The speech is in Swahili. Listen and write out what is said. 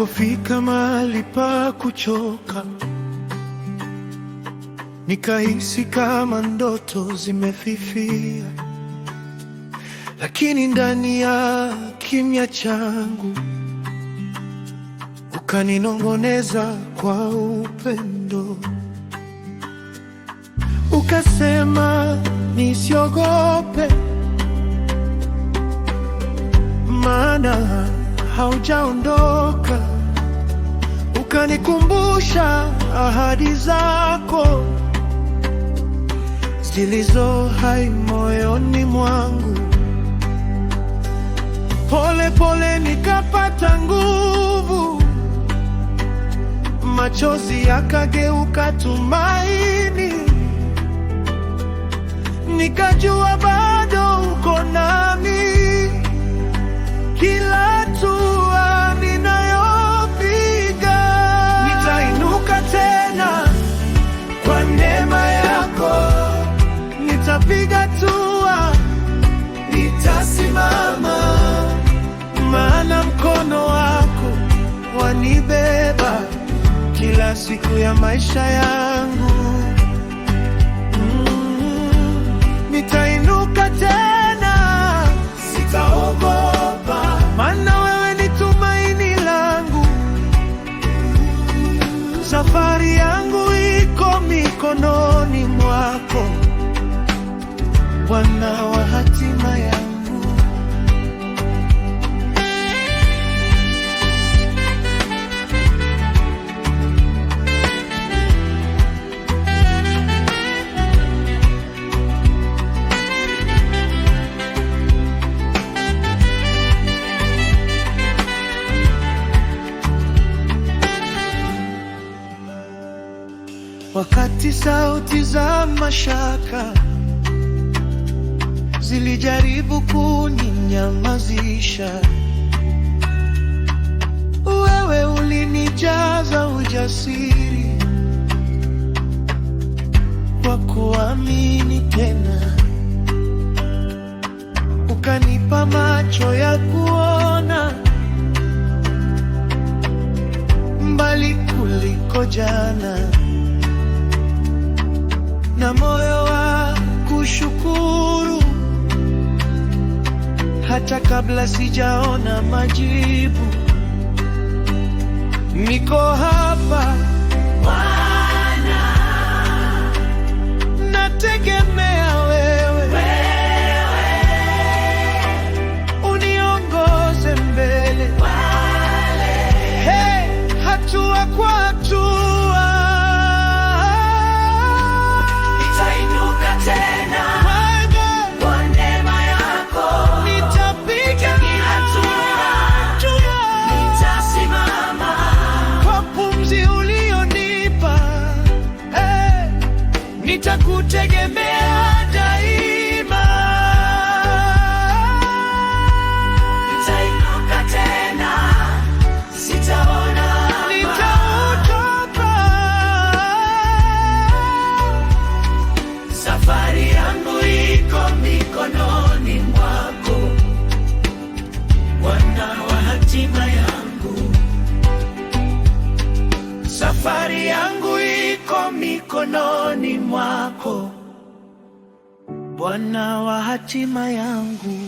Nilipofika mahali pa kuchoka, nikahisi kama ndoto zimefifia, lakini ndani ya kimya changu ukaninong'oneza kwa upendo, ukasema nisiogope, maana haujaondoka. Ukanikumbusha ahadi zako zilizo hai moyoni mwangu. Pole pole nikapata nguvu, machozi yakageuka tumaini, nikajua bado uko nami. Kila hatua ninayopiga, nitainuka tena kwa neema yako. Nitapiga hatua, nitasimama, maana mkono wako wanibeba kila siku ya maisha yangu. Nitainuka tena, sitaogopa, maana wewe ni tumaini langu. Safari yangu iko mikononi mwako, Bwana wa hatima yangu. Wakati sauti za mashaka zilijaribu kuninyamazisha, wewe ulinijaza ujasiri wa kuamini tena. Ukanipa macho ya kuona mbali kuliko jana, na moyo wa kushukuru hata kabla sijaona majibu. Niko hapa Bwana, nategemea wewe, uniongoze mbele, hey, hatua kwa hatua. Nitakutegemea daima. Nitainuka tena, sitaona nitaogopa. Safari yangu iko mikononi mwako, Bwana wa hatima yangu. Safari yangu iko mikononi mwako, Bwana wa hatima yangu.